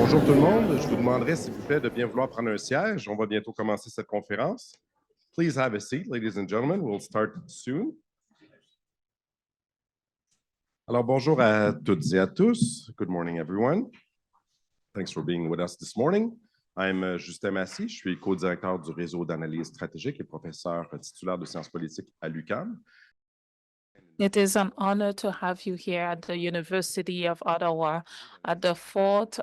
Bonjour tout le monde. Je vous demanderai, s'il vous plaît, de bien vouloir prendre un siège. On va bientôt commencer cette conférence. Please have a seat, ladies and gentlemen. We'll start soon. Alors, bonjour à toutes et à tous. Good morning, everyone. Thanks for being with us this morning. I'm Justin Massie. Je suis co-directeur du réseau d'analyse stratégique et professeur titulaire de sciences politiques à l'UQAM. It is an honor to have you here at the University of Ottawa at the fourth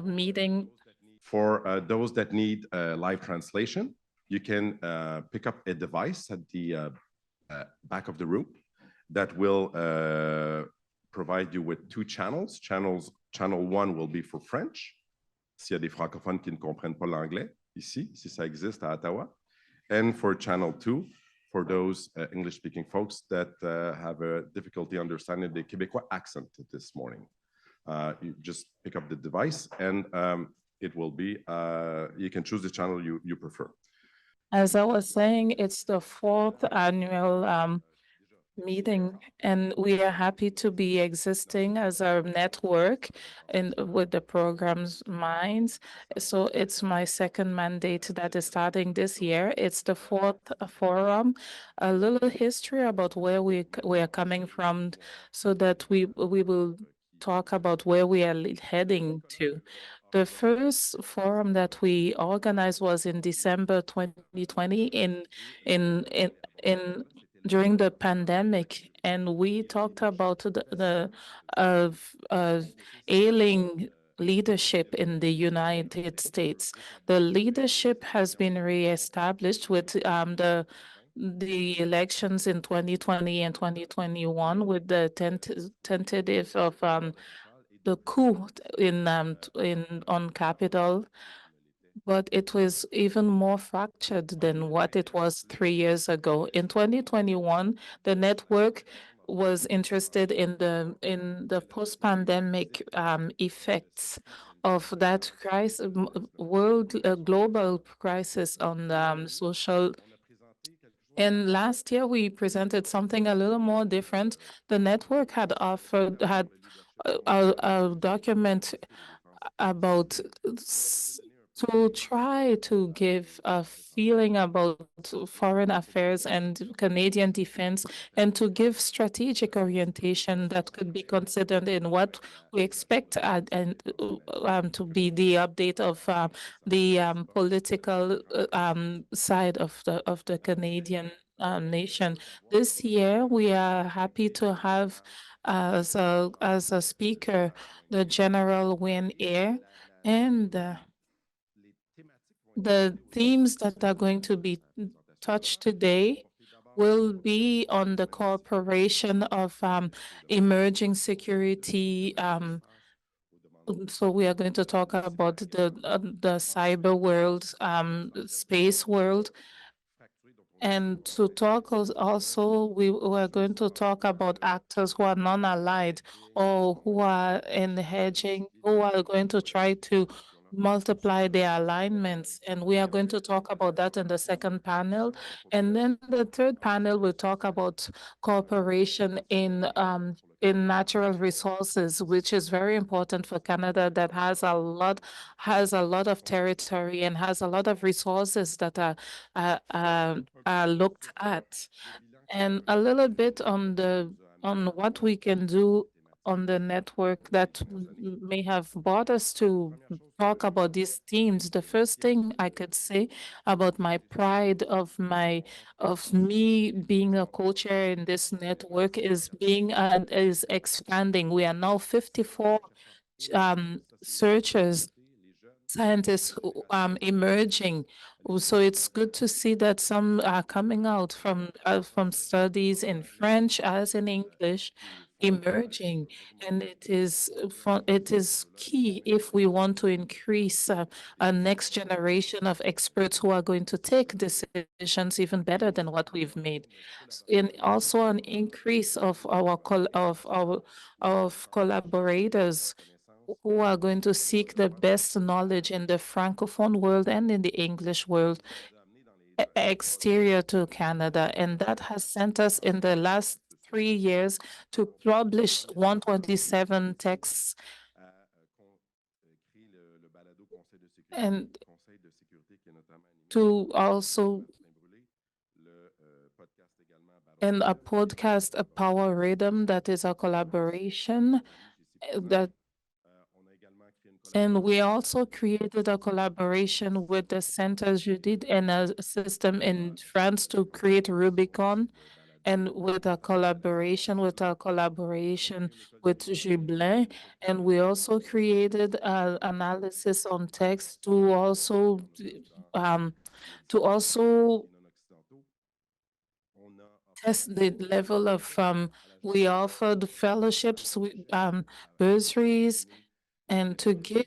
meeting. For those that need live translation, you can pick up a device at the back of the room that will provide you with two channels. Channel 1 will be for French, s'il y a des francophones qui ne comprennent pas l'anglais, ici, si ça existe à Ottawa. And for Channel 2, for those English-speaking folks that have a difficulty understanding the Québécois accent this morning. You just pick up the device and it will be, you can choose the channel you prefer. As I was saying, it's the fourth annual meeting, and we are happy to be existing as a network with the program's minds. So it's my second mandate that is starting this year. It's the fourth forum. A little history about where we are coming from, so that we will talk about where we are heading to. The first forum that we organized was in December 2020 during the pandemic, and we talked about the ailing leadership in the United States. The leadership has been reestablished with the elections in 2020 and 2021 with the tentative of the coup on Capitol. But it was even more fractured than what it was 3 years ago. In 2021, the network was interested in the post-pandemic effects of that crisis, global crisis on social. And last year, we presented something a little more different. The network had a document about to try to give a feeling about foreign affairs and Canadian defense, and to give strategic orientation that could be considered in what we expect and to be the update of the political side of the Canadian nation. This year, we are happy to have as a speaker the General Eyre, and the themes that are going to be touched today will be on the cooperation of emerging security. So we are going to talk about the cyber world, space world. And to talk also, we are going to talk about actors who are non-allied or who are in hedging, who are going to try to multiply their alignments. And we are going to talk about that in the second panel. And then the third panel will talk about cooperation in natural resources, which is very important for Canada, that has a lot of territory and has a lot of resources that are looked at. And a little bit on what we can do on the network that may have brought us to talk about these themes. The first thing I could say about my pride of me being a co-chair in this network is expanding. We are now 54 scientists emerging. So it's good to see that some are coming out from studies in French as in English, emerging, and it is key if we want to increase a next generation of experts who are going to take decisions even better than what we've made. And also an increase of our collaborators who are going to seek the best knowledge in the Francophone world and in the English world exterior to Canada. And that has sent us in the last 3 years to publish 127 texts and to also and a podcast, a Power Rhythm, that is a collaboration that, and we also created a collaboration with the Center Judith and a system in France to create Rubicon, and with a collaboration with Gibelin. And we also created analysis on text um, to also test the level of, we offered fellowships, bursaries, and to give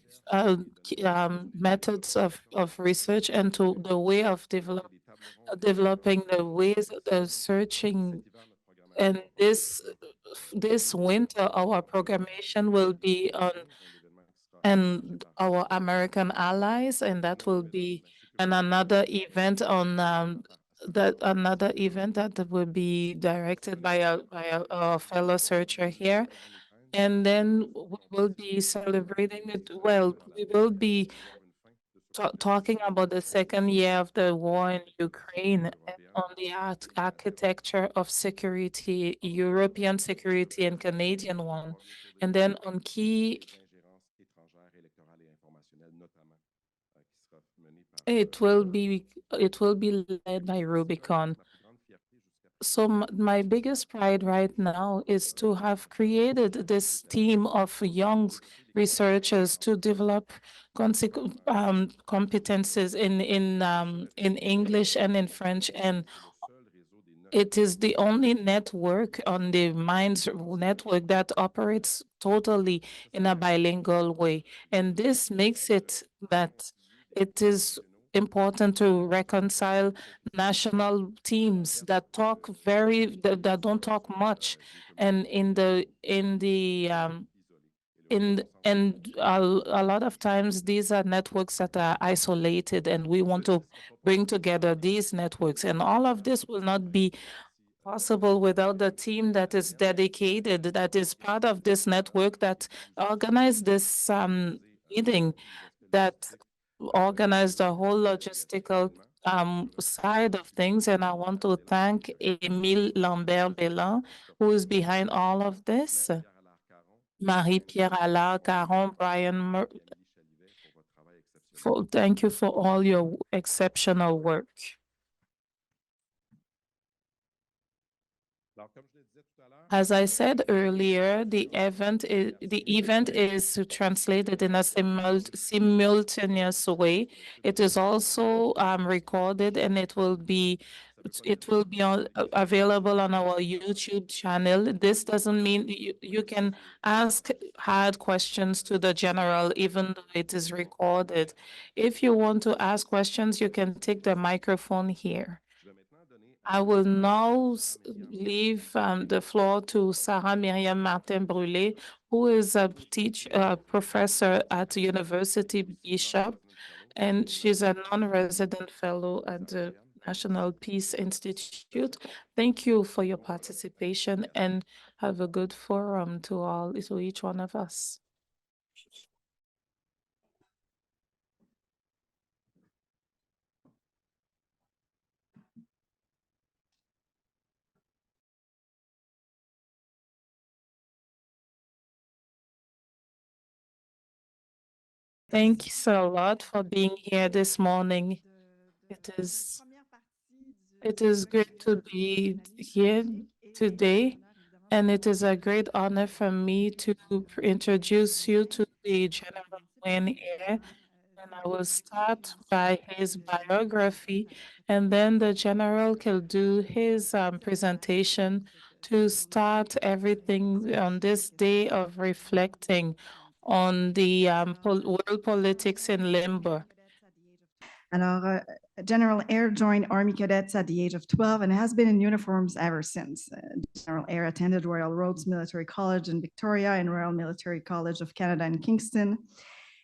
methods of research and to the way of developing the ways of searching. And this winter, our programmation will be on and our American allies, and that will be and another event on another event that will be directed by a fellow searcher here. And then we will be celebrating it. Well, we will be talking about the second year of the war in Ukraine and on the architecture of security, European security and Canadian one. And then on key, it will be led by Rubicon. So my biggest pride right now is to have created this team of young researchers to develop competences in English and in French, and it is the only network on the Minds network that operates totally in a bilingual way. And this makes it that it is important to reconcile national teams that that don't talk much. And a lot of times these are networks that are isolated, and we want to bring together these networks. And all of this will not be possible without the team that is dedicated, that is part of this network, that organized this meeting, that organized the whole logistical side of things. And I want to thank Émile Lambert-Bellan, who is behind all of this. Marie-Pierre Allard-Caron, thank you for all your exceptional work. As I said earlier, the event is translated in a simultaneous way. It is also recorded, and it will be available on our YouTube channel. This doesn't mean you can ask hard questions to the general, even though it is recorded. If you want to ask questions, you can take the microphone here. I will now leave the floor to Sarah-Myriam Martin-Brûlé, who is a professor at the University Bishop, and she's a non-resident fellow at the National Peace Institute. Thank you for your participation, and have a good forum to each one of us. Thanks a lot for being here this morning. It is great to be here today, and it is a great honor for me to introduce you to the General Eyre. And I will start by his biography, and then the General can do his presentation to start everything on this day of reflecting on the world politics in limbo. Alors, General Eyre joined Army cadets at the age of 12 and has been in uniforms ever since. General Eyre attended Royal Roads Military College in Victoria and Royal Military College of Canada in Kingston.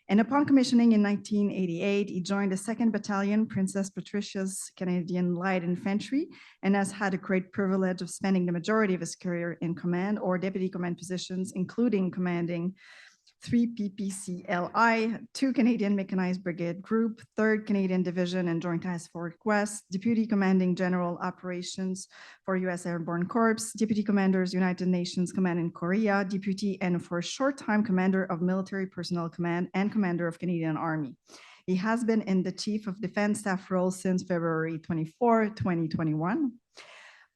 And upon commissioning in 1988, he joined the 2nd Battalion, Princess Patricia's Canadian Light Infantry, and has had a great privilege of spending the majority of his career in command or deputy command positions, including commanding 3 PPCLI, 2 Canadian Mechanized Brigade Group, 3rd Canadian Division and Joint Task Force West, Deputy Commanding General Operations for U.S. Airborne Corps, Deputy Commanders, United Nations Command in Korea, Deputy and for a short time Commander of Military Personnel Command and Commander of Canadian Army. He has been in the Chief of Defense Staff role since February 24, 2021.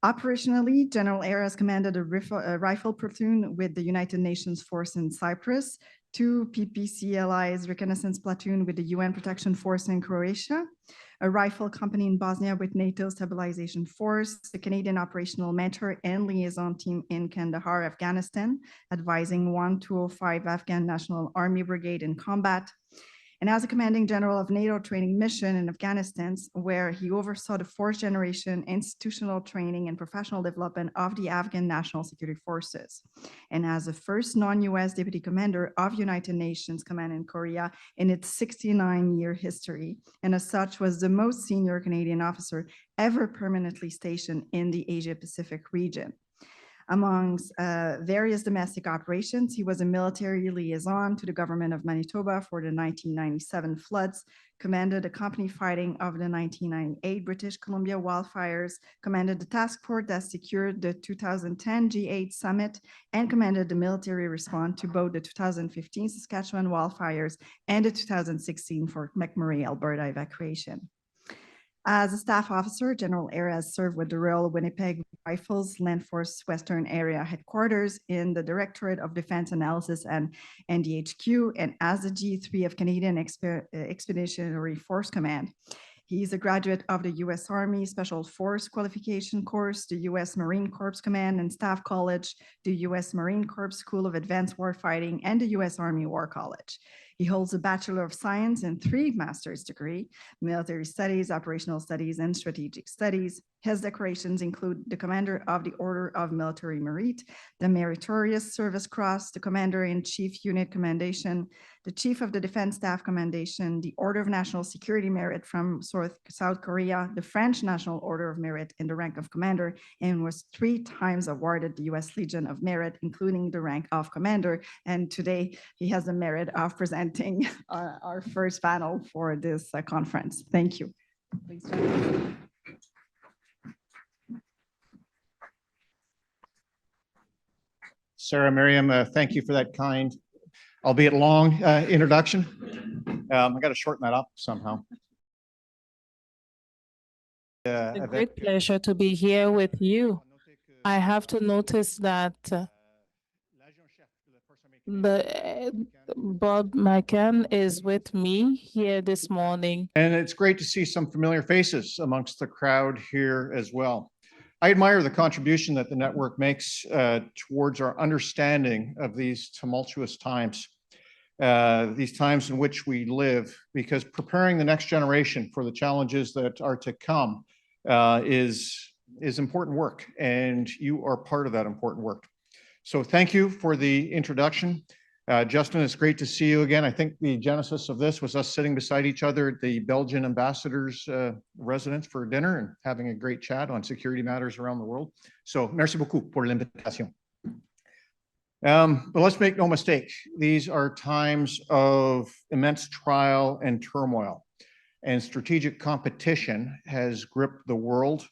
Operationally, General Eyre has commanded a rifle platoon with the United Nations Force in Cyprus, 2 PPCLI's reconnaissance platoon with the UN Protection Force in Croatia, a rifle company in Bosnia with NATO Stabilization Force, the Canadian Operational Mentor and Liaison Team in Kandahar, Afghanistan, advising 1205 Afghan National Army Brigade in combat, and as a commanding general of NATO training mission in Afghanistan, where he oversaw the 4th generation institutional training and professional development of the Afghan National Security Forces, and as the first non-US deputy commander of United Nations Command in Korea in its 69-year history, and as such was the most senior Canadian officer ever permanently stationed in the Asia-Pacific region. Amongst various domestic operations, he was a military liaison to the government of Manitoba for the 1997 floods, commanded the company fighting of the 1998 British Columbia wildfires, commanded the task force that secured the 2010 G8 summit, and commanded the military response to both the 2015 Saskatchewan wildfires and the 2016 Fort McMurray, Alberta evacuation. As a staff officer, General Eyre has served with the Royal Winnipeg Rifles Land Force Western Area Headquarters in the Directorate of Defense Analysis and NDHQ, and as the G3 of Canadian Expeditionary Force Command. He's a graduate of the U.S. Army Special Force Qualification Course, the U.S. Marine Corps Command and Staff College, the U.S. Marine Corps School of Advanced Warfighting, and the U.S. Army War College. He holds a Bachelor of Science and 3 master's degrees, Military Studies, Operational Studies, and Strategic Studies. His decorations include the Commander of the Order of Military Merit, the Meritorious Service Cross, the Commander-in-Chief Unit Commendation, the Chief of the Defense Staff Commendation, the Order of National Security Merit from South Korea, the French National Order of Merit in the rank of Commander, and was 3 times awarded the U.S. Legion of Merit, including the rank of Commander. And today he has the merit of presenting our first panel for this conference. Thank you. Please join me. Sarah-Myriam, thank you for that kind, albeit long introduction. I got to shorten that up somehow. It's a great pleasure to be here with you. I have to notice that Bob McCann is with me here this morning. And it's great to see some familiar faces amongst the crowd here as well. I admire the contribution that the network makes towards our understanding of these tumultuous times, these times in which we live, because preparing the next generation for the challenges that are to come is important work, and you are part of that important work. So thank you for the introduction. Justin, it's great to see you again. I think the genesis of this was us sitting beside each other at the Belgian ambassador's residence for dinner and having a great chat on security matters around the world. So merci beaucoup pour l'invitation. But let's make no mistake, these are times of immense trial and turmoil, and strategic competition has gripped the world.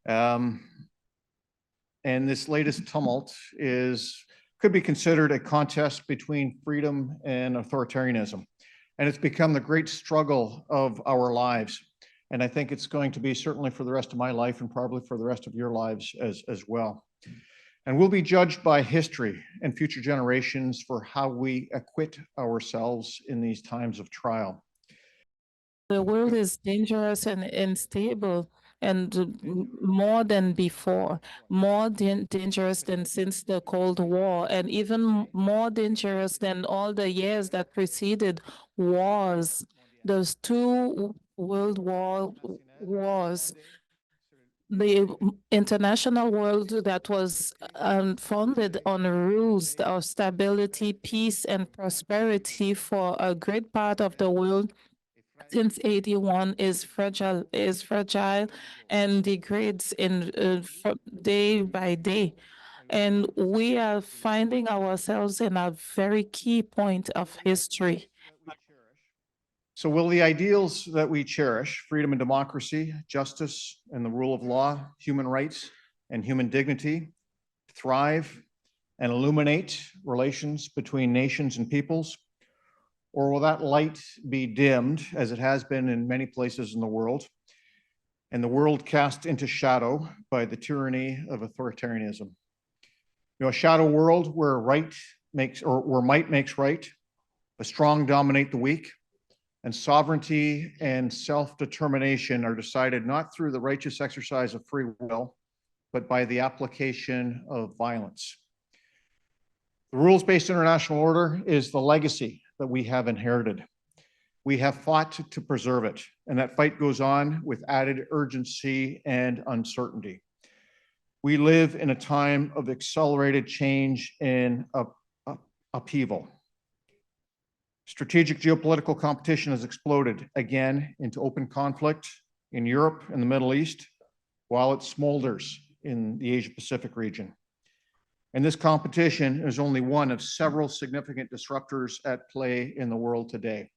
And this latest tumult could be considered a contest between freedom and authoritarianism. And it's become the great struggle of our lives. And I think it's going to be certainly for the rest of my life and probably for the rest of your lives as well. And we'll be judged by history and future generations for how we acquit ourselves in these times of trial. The world is dangerous and unstable, and more than before, more dangerous than since the Cold War, and even more dangerous than all the years that preceded wars. Those 2 world wars, the international world that was founded on rules of stability, peace, and prosperity for a great part of the world since 81 is fragile and degrades in day by day. And we are finding ourselves in a very key point of history. So will the ideals that we cherish, freedom and democracy, justice and the rule of law, human rights and human dignity, thrive and illuminate relations between nations and peoples? Or will that light be dimmed, as it has been in many places in the world, and the world cast into shadow by the tyranny of authoritarianism? You know, a shadow world where right makes, or where might makes right, the strong dominate the weak, and sovereignty and self-determination are decided not through the righteous exercise of free will, but by the application of violence. The rules-based international order is the legacy that we have inherited. We have fought to preserve it, and that fight goes on with added urgency and uncertainty. We live in a time of accelerated change and upheaval. Strategic geopolitical competition has exploded again into open conflict in Europe and the Middle East, while it smolders in the Asia-Pacific region. And this competition is only one of several significant disruptors at play in the world today.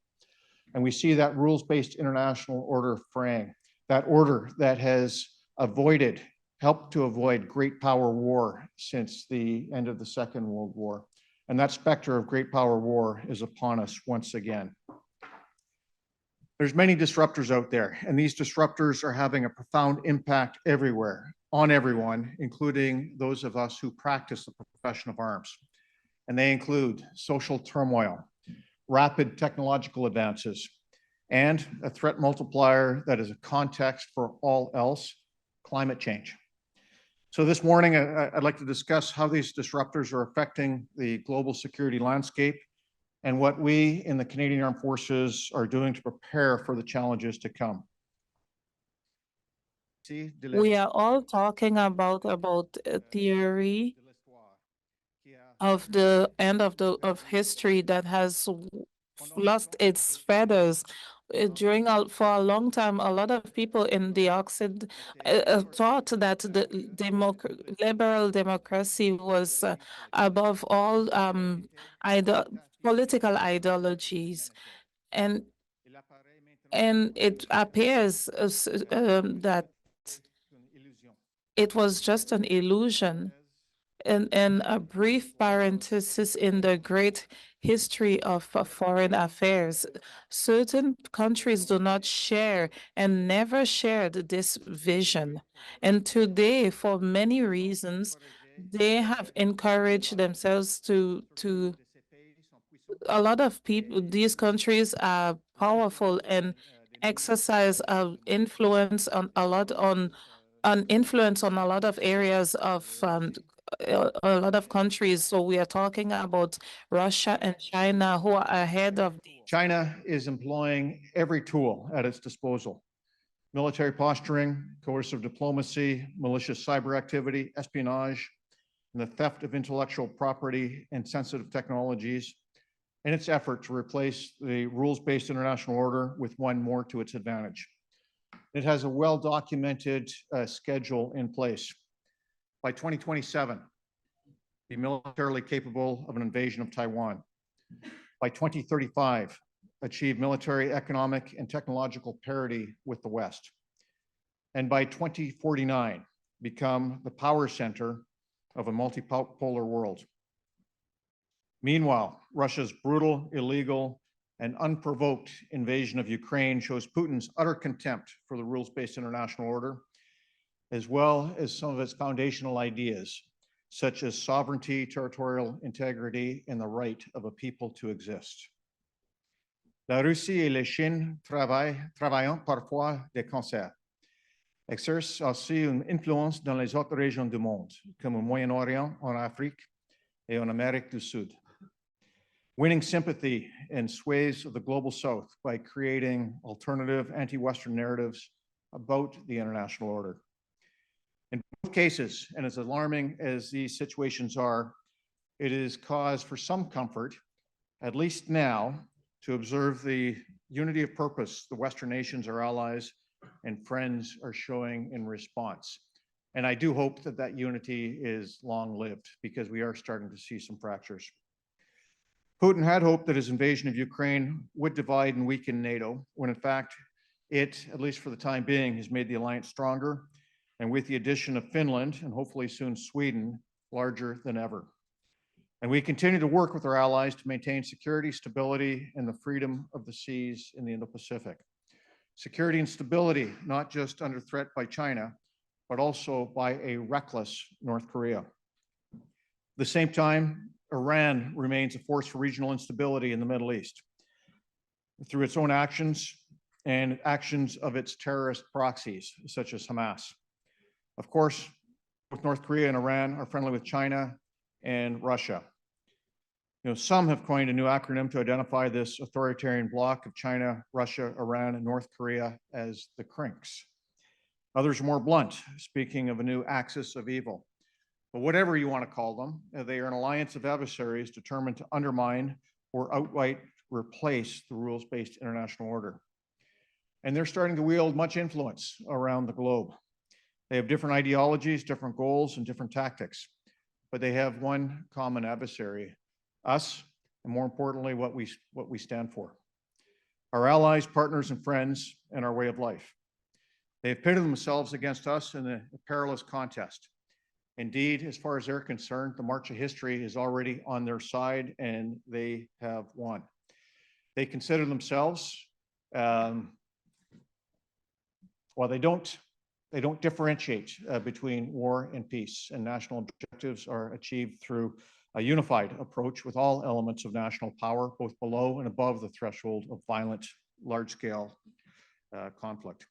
And we see that rules-based international order fraying, that order that has helped to avoid great power war since the end of the Second World War. And that specter of great power war is upon us once again. There's many disruptors out there, and these disruptors are having a profound impact everywhere, on everyone, including those of us who practice the profession of arms. And they include social turmoil, rapid technological advances, and a threat multiplier that is a context for all else, climate change. So this morning, I'd like to discuss how these disruptors are affecting the global security landscape and what we in the Canadian Armed Forces are doing to prepare for the challenges to come. We are all talking about a theory of the end of history that has lost its feathers. For a long time, a lot of people in the Occident thought that the liberal democracy was above all political ideologies, and it appears that it was just an illusion. And a brief parenthesis in the great history of foreign affairs. Certain countries do not share and never shared this vision. And today, for many reasons, they have encouraged themselves to a lot of people, these countries are powerful and exercise influence on a lot of areas of a lot of countries. So we are talking about Russia and China, who are ahead of China is employing every tool at its disposal: military posturing, coercive diplomacy, malicious cyber activity, espionage, and the theft of intellectual property and sensitive technologies in its effort to replace the rules-based international order with one more to its advantage. It has a well-documented schedule in place. By 2027, be militarily capable of an invasion of Taiwan. By 2035, achieve military, economic, and technological parity with the West. And by 2049, become the power center of a multipolar world. Meanwhile, Russia's brutal, illegal, and unprovoked invasion of Ukraine shows Putin's utter contempt for the rules-based international order, as well as some of its foundational ideas, such as sovereignty, territorial integrity, and the right of a people to exist. La Russie et la Chine travaillant parfois de concert, exercent aussi une influence dans les autres régions du monde, comme au Moyen-Orient, en Afrique, et en Amérique du Sud, winning sympathy and sways of the global South by creating alternative anti-Western narratives about the international order. In both cases, and as alarming as these situations are, it is cause for some comfort, at least now, to observe the unity of purpose the Western nations, our allies and friends, are showing in response. And I do hope that that unity is long-lived, because we are starting to see some fractures. Putin had hoped that his invasion of Ukraine would divide and weaken NATO, when in fact, it, at least for the time being, has made the alliance stronger, and with the addition of Finland, and hopefully soon Sweden, larger than ever. And we continue to work with our allies to maintain security, stability, and the freedom of the seas in the Indo-Pacific. Security and stability, not just under threat by China, but also by a reckless North Korea. At the same time, Iran remains a force for regional instability in the Middle East through its own actions and actions of its terrorist proxies, such as Hamas. Of course, both North Korea and Iran are friendly with China and Russia. Some have coined a new acronym to identify this authoritarian bloc of China, Russia, Iran, and North Korea as the CRINCs. Others are more blunt, speaking of a new axis of evil. But whatever you want to call them, they are an alliance of adversaries determined to undermine or outright replace the rules-based international order. And they're starting to wield much influence around the globe. They have different ideologies, different goals, and different tactics, but they have one common adversary: us, and more importantly, what we stand for. Our allies, partners, and friends, and our way of life. They have pitted themselves against us in a perilous contest. Indeed, as far as they're concerned, the march of history is already on their side, and they have won. They consider themselves, well, they don't differentiate between war and peace, and national objectives are achieved through a unified approach with all elements of national power, both below and above the threshold of violent, large-scale conflict.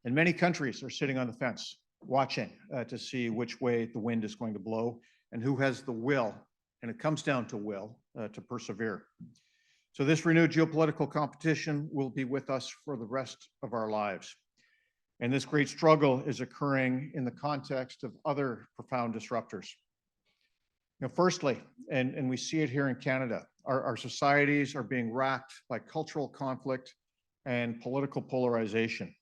And many countries are sitting on the fence, watching to see which way the wind is going to blow and who has the will, and it comes down to will, to persevere. So this renewed geopolitical competition will be with us for the rest of our lives. And this great struggle is occurring in the context of other profound disruptors. Firstly, and we see it here in Canada, our societies are being racked by cultural conflict and political polarization.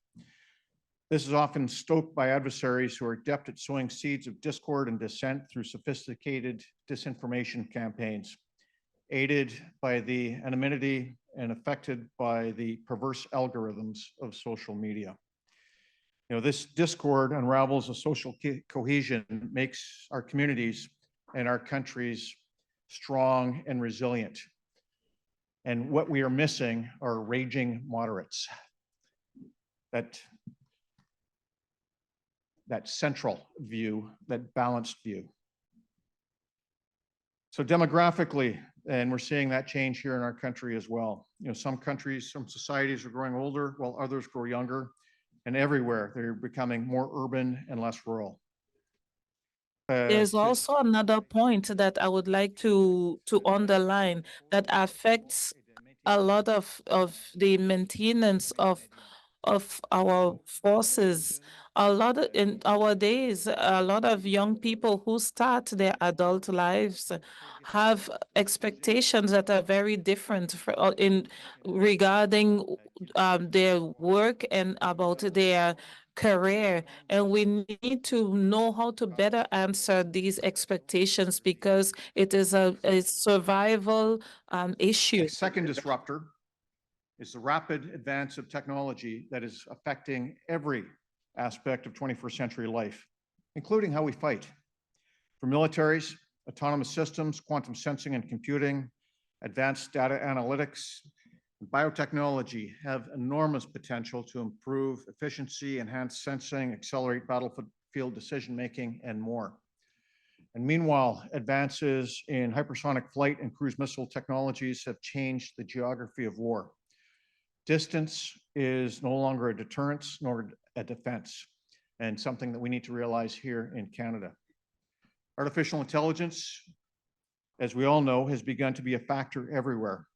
This is often stoked by adversaries who are adept at sowing seeds of discord and dissent through sophisticated disinformation campaigns, aided by the anonymity and affected by the perverse algorithms of social media. This discord unravels a social cohesion, makes our communities and our countries strong and resilient. And what we are missing are raging moderates. That central view, that balanced view. So demographically, and we're seeing that change here in our country as well. Some countries, some societies are growing older while others grow younger, and everywhere they're becoming more urban and less rural. There's also another point that I would like to underline that affects a lot of the maintenance of our forces. In our days, a lot of young people who start their adult lives have expectations that are very different regarding their work and about their career. And we need to know how to better answer these expectations, because it is a survival issue. A second disruptor is the rapid advance of technology that is affecting every aspect of 21st century life, including how we fight. For militaries, autonomous systems, quantum sensing and computing, advanced data analytics, and biotechnology have enormous potential to improve efficiency, enhance sensing, accelerate battlefield decision-making, and more. And meanwhile, advances in hypersonic flight and cruise missile technologies have changed the geography of war. Distance is no longer a deterrence nor a defense, and something that we need to realize here in Canada. Artificial intelligence, as we all know, has begun to be a factor everywhere.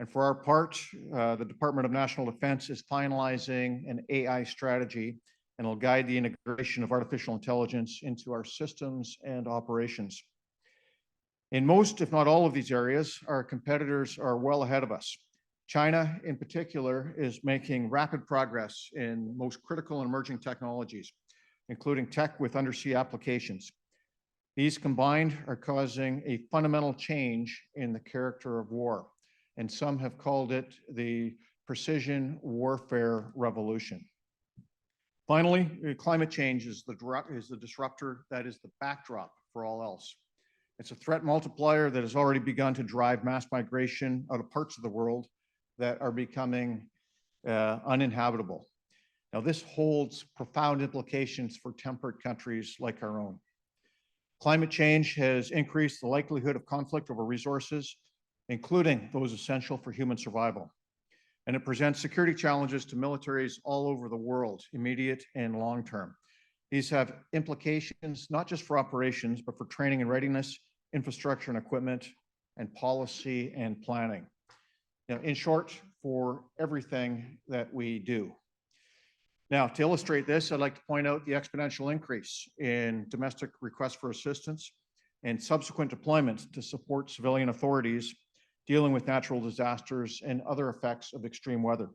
And for our part, the Department of National Defense is finalizing an AI strategy, and will guide the integration of artificial intelligence into our systems and operations. In most, if not all of these areas, our competitors are well ahead of us. China, in particular, is making rapid progress in most critical and emerging technologies, including tech with undersea applications. These combined are causing a fundamental change in the character of war, and some have called it the precision warfare revolution. Finally, climate change is the disruptor that is the backdrop for all else. It's a threat multiplier that has already begun to drive mass migration out of parts of the world that are becoming uninhabitable. Now, this holds profound implications for temperate countries like our own. Climate change has increased the likelihood of conflict over resources, including those essential for human survival. And it presents security challenges to militaries all over the world, immediate and long-term. These have implications not just for operations, but for training and readiness, infrastructure and equipment, and policy and planning. You know, in short, for everything that we do. Now, to illustrate this, I'd like to point out the exponential increase in domestic requests for assistance and subsequent deployment to support civilian authorities dealing with natural disasters and other effects of extreme weather.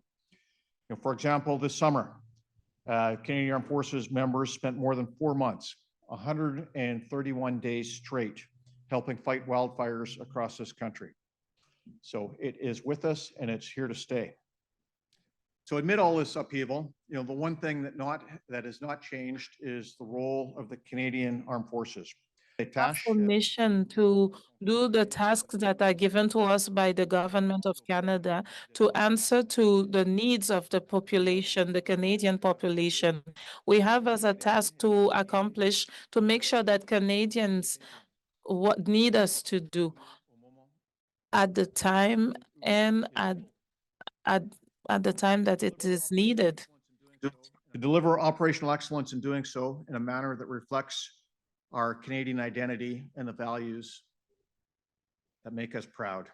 You know, for example, this summer, Canadian Armed Forces members spent more than 4 months, 131 days straight, helping fight wildfires across this country. So it is with us and it's here to stay. So amid all this upheaval, you know, the one thing that has not changed is the role of the Canadian Armed Forces. For mission to do the tasks that are given to us by the government of Canada to answer to the needs of the population, the Canadian population. We have as a task to accomplish, to make sure that Canadians what need us to do at the time and at the time that it is needed. To deliver operational excellence in doing so in a manner that reflects our Canadian identity and the values that make us proud.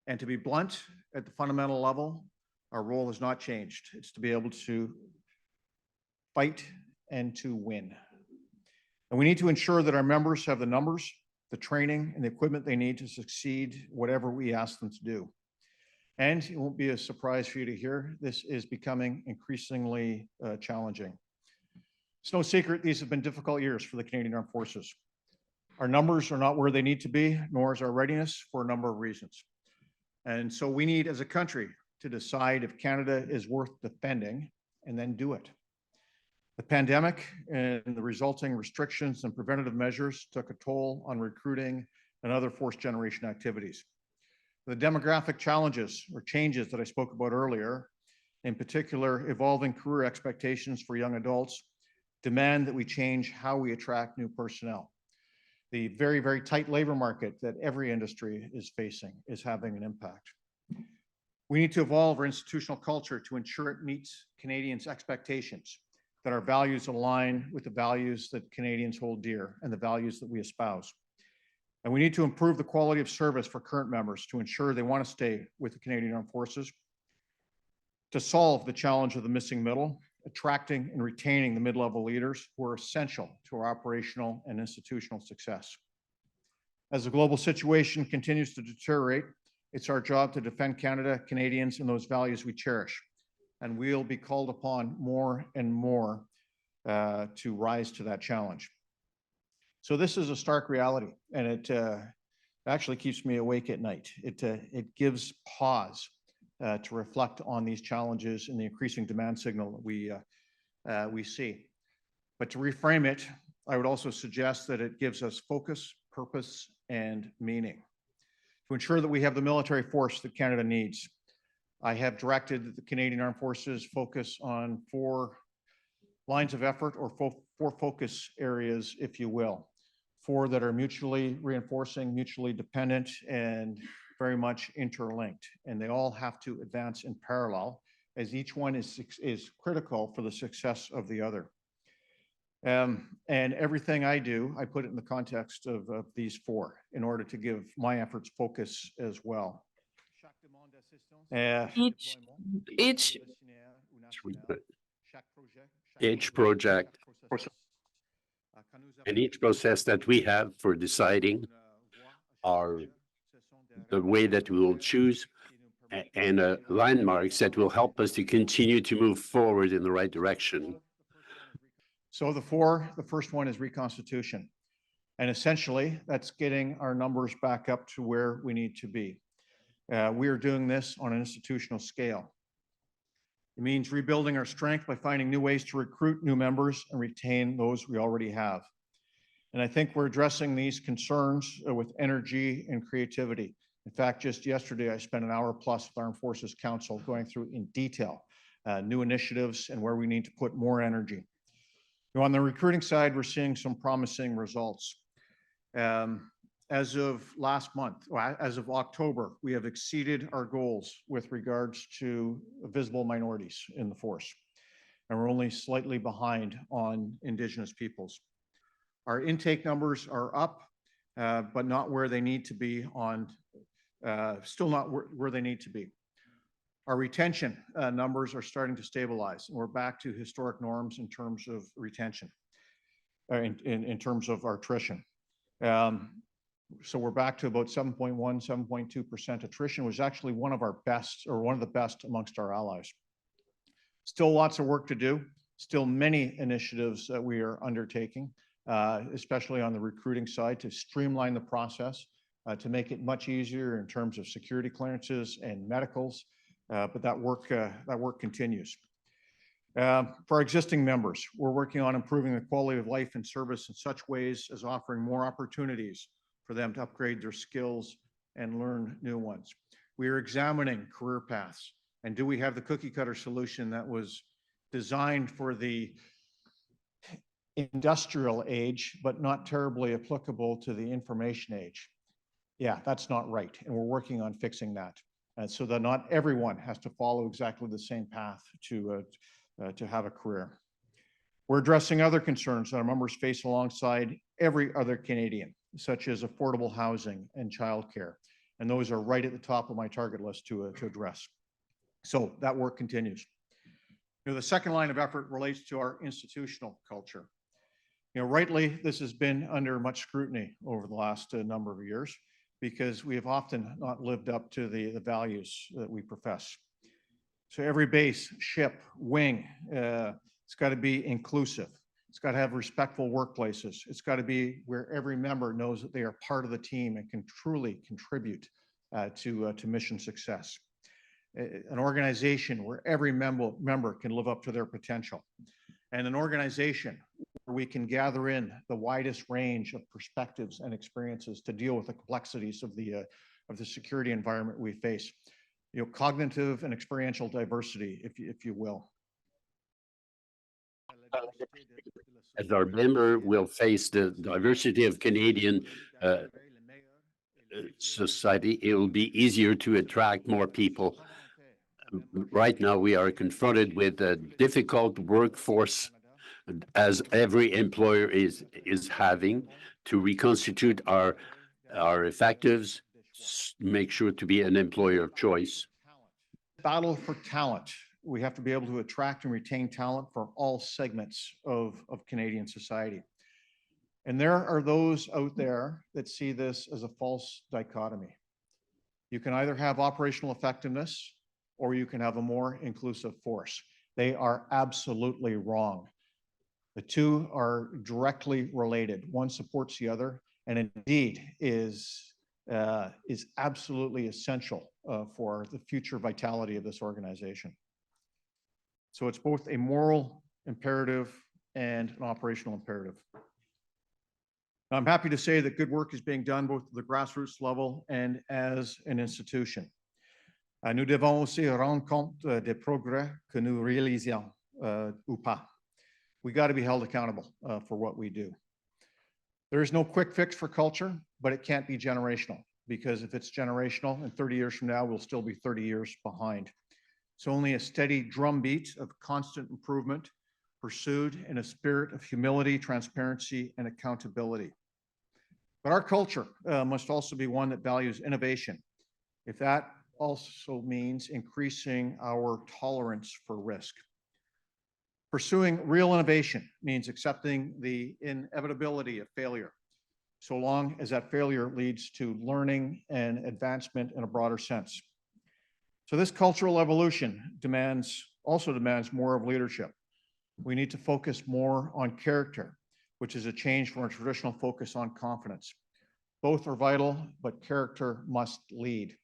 And to be blunt, at the fundamental level, our role has not changed. It's to be able to fight and to win. And we need to ensure that our members have the numbers, the training, and the equipment they need to succeed whatever we ask them to do. And it won't be a surprise for you to hear, this is becoming increasingly challenging. It's no secret these have been difficult years for the Canadian Armed Forces. Our numbers are not where they need to be, nor is our readiness, for a number of reasons. And so we need, as a country, to decide if Canada is worth defending and then do it. The pandemic and the resulting restrictions and preventative measures took a toll on recruiting and other force generation activities. The demographic challenges or changes that I spoke about earlier, in particular, evolving career expectations for young adults, demand that we change how we attract new personnel. The very, very tight labor market that every industry is facing is having an impact. We need to evolve our institutional culture to ensure it meets Canadians' expectations, that our values align with the values that Canadians hold dear and the values that we espouse. And we need to improve the quality of service for current members to ensure they want to stay with the Canadian Armed Forces, to solve the challenge of the missing middle, attracting and retaining the mid-level leaders who are essential to our operational and institutional success. As the global situation continues to deteriorate, it's our job to defend Canada, Canadians, and those values we cherish. And we'll be called upon more and more to rise to that challenge. So this is a stark reality, and it actually keeps me awake at night. It gives pause to reflect on these challenges and the increasing demand signal that we see. But to reframe it, I would also suggest that it gives us focus, purpose, and meaning. To ensure that we have the military force that Canada needs, I have directed that the Canadian Armed Forces focus on 4 lines of effort, or 4 focus areas, if you will. 4 that are mutually reinforcing, mutually dependent, and very much interlinked. And they all have to advance in parallel, as each one is critical for the success of the other. And everything I do, I put it in the context of these 4 in order to give my efforts focus as well. Each project and each process that we have for deciding are the way that we will choose and landmarks that will help us to continue to move forward in the right direction. So the first one is reconstitution. And essentially, that's getting our numbers back up to where we need to be. We are doing this on an institutional scale. It means rebuilding our strength by finding new ways to recruit new members and retain those we already have. And I think we're addressing these concerns with energy and creativity. In fact, just yesterday, I spent an hour plus with Armed Forces Council going through in detail new initiatives and where we need to put more energy. Now, on the recruiting side, we're seeing some promising results. As of last month, as of October, we have exceeded our goals with regards to visible minorities in the force. And we're only slightly behind on Indigenous peoples. Our intake numbers are up, but not where they need to be still not where they need to be. Our retention numbers are starting to stabilize, and we're back to historic norms in terms of retention, in terms of our attrition. So we're back to about 7.1, 7.2% attrition, which is actually one of our best, or one of the best amongst our allies. Still lots of work to do, still many initiatives that we are undertaking, especially on the recruiting side, to streamline the process, to make it much easier in terms of security clearances and medicals, but that work continues. For our existing members, we're working on improving the quality of life and service in such ways as offering more opportunities for them to upgrade their skills and learn new ones. We are examining career paths, and do we have the cookie cutter solution that was designed for the industrial age, but not terribly applicable to the information age? Yeah, that's not right, and we're working on fixing that, so that not everyone has to follow exactly the same path to have a career. We're addressing other concerns that our members face alongside every other Canadian, such as affordable housing and childcare, and those are right at the top of my target list to address. So that work continues. The second line of effort relates to our institutional culture. Rightly, this has been under much scrutiny over the last number of years because we have often not lived up to the values that we profess. So every base, ship, wing, it's got to be inclusive. It's got to have respectful workplaces. It's got to be where every member knows that they are part of the team and can truly contribute to mission success. An organization where every member can live up to their potential. And an organization where we can gather in the widest range of perspectives and experiences to deal with the complexities of the security environment we face. Cognitive and experiential diversity, if you will. As our member will face the diversity of Canadian society, it will be easier to attract more people. Right now, we are confronted with a difficult workforce, as every employer is having to reconstitute our effectives, make sure to be an employer of choice. Battle for talent. We have to be able to attract and retain talent for all segments of Canadian society. And there are those out there that see this as a false dichotomy. You can either have operational effectiveness or you can have a more inclusive force. They are absolutely wrong. The two are directly related. One supports the other, and indeed is absolutely essential for the future vitality of this organization. So it's both a moral imperative and an operational imperative. Now, I'm happy to say that good work is being done both at the grassroots level and as an institution. Nous devons aussi rendre compte des progrès que nous réalisons ou pas. We got to be held accountable for what we do. There is no quick fix for culture, but it can't be generational, because if it's generational and 30 years from now, we'll still be 30 years behind. It's only a steady drumbeat of constant improvement pursued in a spirit of humility, transparency, and accountability. But our culture must also be one that values innovation. If that also means increasing our tolerance for risk. Pursuing real innovation means accepting the inevitability of failure, so long as that failure leads to learning and advancement in a broader sense. So this cultural evolution also demands more of leadership, We need to focus more on character, which is a change from our traditional focus on confidence. Both are vital, but character must lead.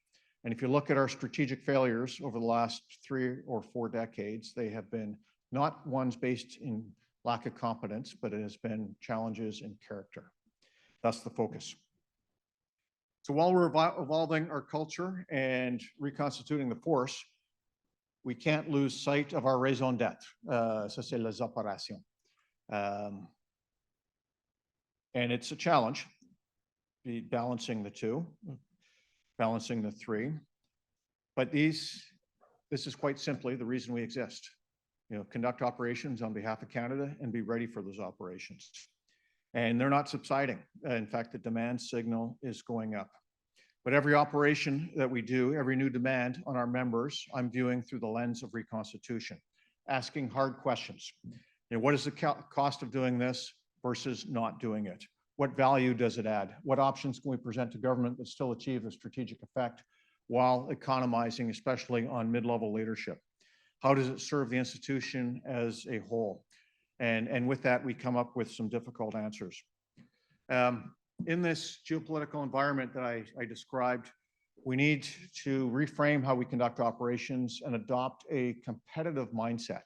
And if you look at our strategic failures over the last 3 or 4 decades, they have been not ones based in lack of competence, but it has been challenges in character. That's the focus. So while we're evolving our culture and reconstituting the force, we can't lose sight of our raison d'être. Ça, c'est les opérations. And it's a challenge, balancing the two, balancing the three. But this is quite simply the reason we exist. Conduct operations on behalf of Canada and be ready for those operations. And they're not subsiding. In fact, the demand signal is going up. But every operation that we do, every new demand on our members, I'm viewing through the lens of reconstitution, asking hard questions. What is the cost of doing this versus not doing it? What value does it add? What options can we present to government that still achieve a strategic effect while economizing, especially on mid-level leadership? How does it serve the institution as a whole? And with that, we come up with some difficult answers. In this geopolitical environment that I described, we need to reframe how we conduct operations and adopt a competitive mindset.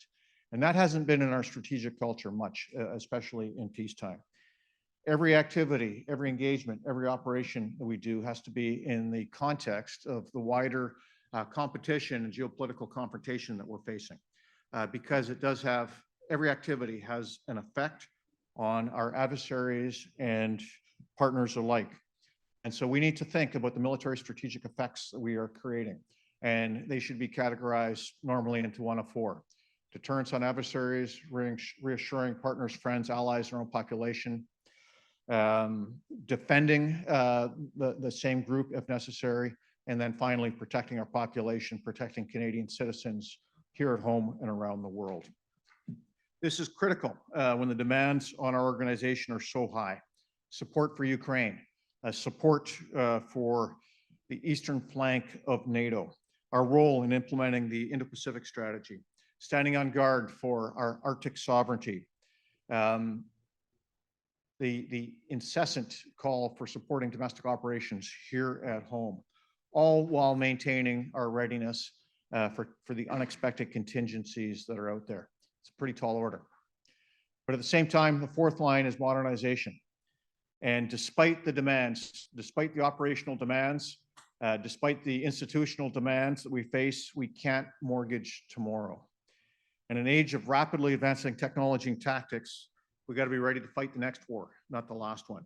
And that hasn't been in our strategic culture much, especially in peacetime. Every activity, every engagement, every operation that we do has to be in the context of the wider competition and geopolitical confrontation that we're facing, because it does have, every activity has an effect on our adversaries and partners alike. And so we need to think about the military strategic effects that we are creating. And they should be categorized normally into one of 4. Deterrence on adversaries, reassuring partners, friends, allies, and our own population, defending the same group if necessary, and then finally protecting our population, protecting Canadian citizens here at home and around the world. This is critical when the demands on our organization are so high. Support for Ukraine, support for the eastern flank of NATO, our role in implementing the Indo-Pacific strategy, standing on guard for our Arctic sovereignty, the incessant call for supporting domestic operations here at home, all while maintaining our readiness for the unexpected contingencies that are out there. It's a pretty tall order. But at the same time, the 4th line is modernization. And despite the demands, despite the operational demands, despite the institutional demands that we face, we can't mortgage tomorrow. In an age of rapidly advancing technology and tactics, we got to be ready to fight the next war, not the last one.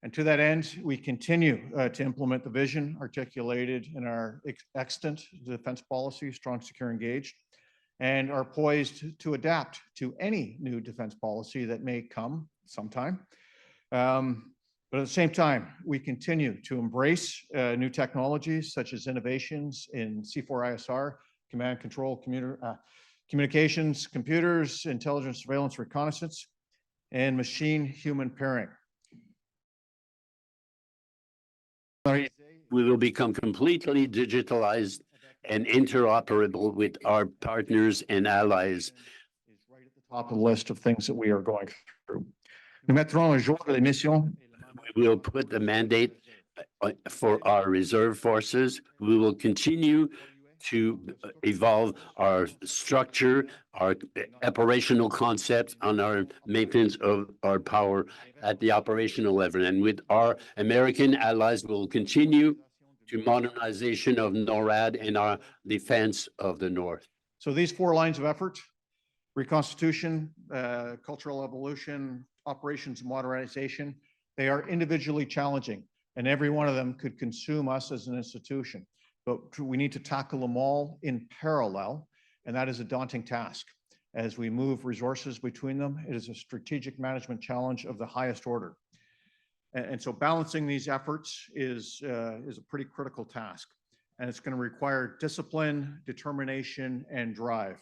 And to that end, we continue to implement the vision articulated in our extant defense policy, strong, secure, engaged, and are poised to adapt to any new defense policy that may come sometime. But at the same time, we continue to embrace new technologies such as innovations in C4ISR, command control, communications, computers, intelligence, surveillance, reconnaissance, and machine-human pairing. We will become completely digitalized and interoperable with our partners and allies. Is right at the top of the list of things that we are going through. Nous mettrons un jour les missions. We will put the mandate for our reserve forces. We will continue to evolve our structure, our operational concepts, on our maintenance of our power at the operational level. And with our American allies, we will continue to modernization of NORAD and our defense of the North. So these 4 lines of effort, reconstitution, cultural evolution, operations and modernization, they are individually challenging, and every one of them could consume us as an institution. But we need to tackle them all in parallel, and that is a daunting task. As we move resources between them, it is a strategic management challenge of the highest order. And so balancing these efforts is a pretty critical task, and it's going to require discipline, determination, and drive.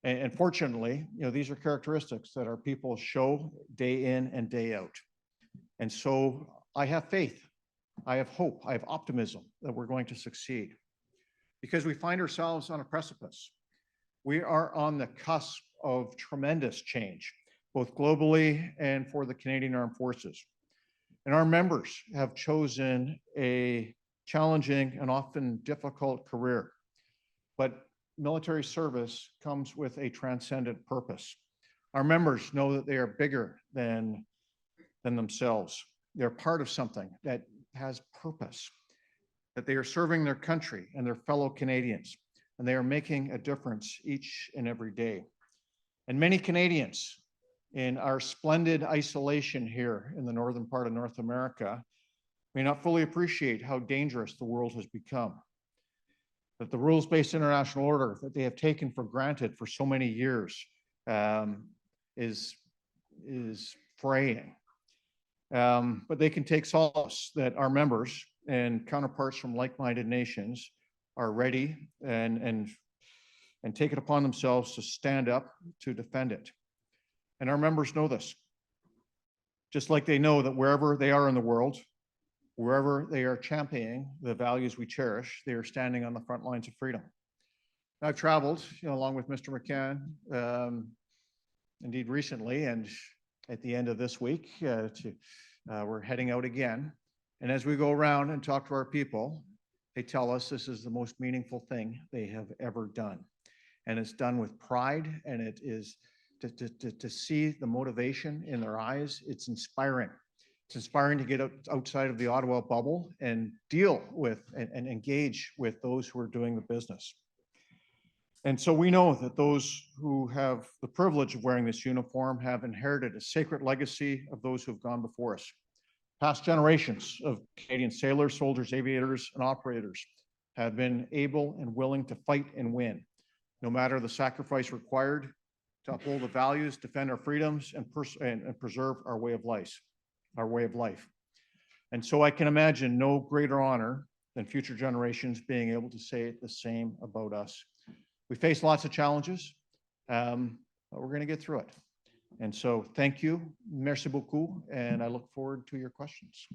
And fortunately, these are characteristics that our people show day in and day out. And so I have faith, I have hope, I have optimism that we're going to succeed, because we find ourselves on a precipice. We are on the cusp of tremendous change, both globally and for the Canadian Armed Forces. And our members have chosen a challenging and often difficult career, but military service comes with a transcendent purpose. Our members know that they are bigger than themselves. They're part of something that has purpose, that they are serving their country and their fellow Canadians, and they are making a difference each and every day. And many Canadians in our splendid isolation here in the northern part of North America may not fully appreciate how dangerous the world has become. That the rules-based international order that they have taken for granted for so many years is fraying. But they can take solace that our members and counterparts from like-minded nations are ready and take it upon themselves to stand up to defend it. And our members know this, just like they know that wherever they are in the world, wherever they are championing the values we cherish, they are standing on the front lines of freedom. I've traveled, along with Mr. McCann, indeed recently, and at the end of this week, we're heading out again. And as we go around and talk to our people, they tell us this is the most meaningful thing they have ever done. And it's done with pride, and it is to see the motivation in their eyes. It's inspiring. It's inspiring to get outside of the Ottawa bubble and deal with and engage with those who are doing the business. And so we know that those who have the privilege of wearing this uniform have inherited a sacred legacy of those who have gone before us. Past generations of Canadian sailors, soldiers, aviators, and operators have been able and willing to fight and win, no matter the sacrifice required to uphold the values, defend our freedoms, and preserve our way of life. And so I can imagine no greater honor than future generations being able to say the same about us. We face lots of challenges, but we're going to get through it. And so thank you, merci beaucoup, and I look forward to your questions.